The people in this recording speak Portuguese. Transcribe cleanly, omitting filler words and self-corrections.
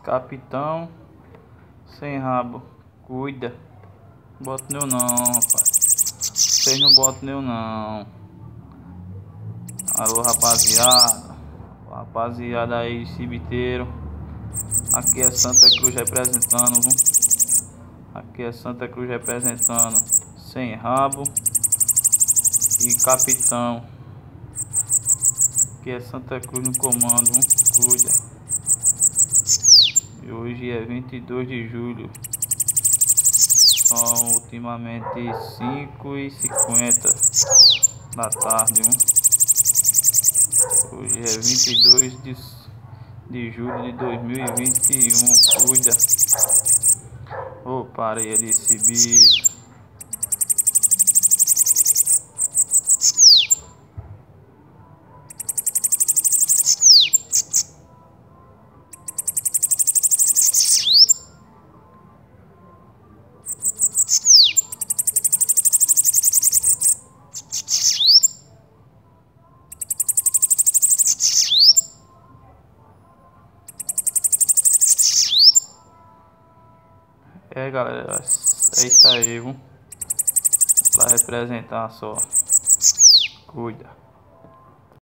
Capitão sem rabo, cuida. Bota neu não, rapaz. Vocês não botam neu não. Alô, rapaziada. Rapaziada aí, cibiteiro. Aqui é Santa Cruz representando, viu? Aqui é Santa Cruz representando. Sem rabo e capitão. Aqui é Santa Cruz no comando, viu? Cuida. E hoje é 22 de julho. São ultimamente 5h50 da tarde, viu? Hoje é 22 de julho de 2021. Cuida. Ô, parei ali esse bicho. É, galera, é isso aí, viu? Pra representar só. Cuida.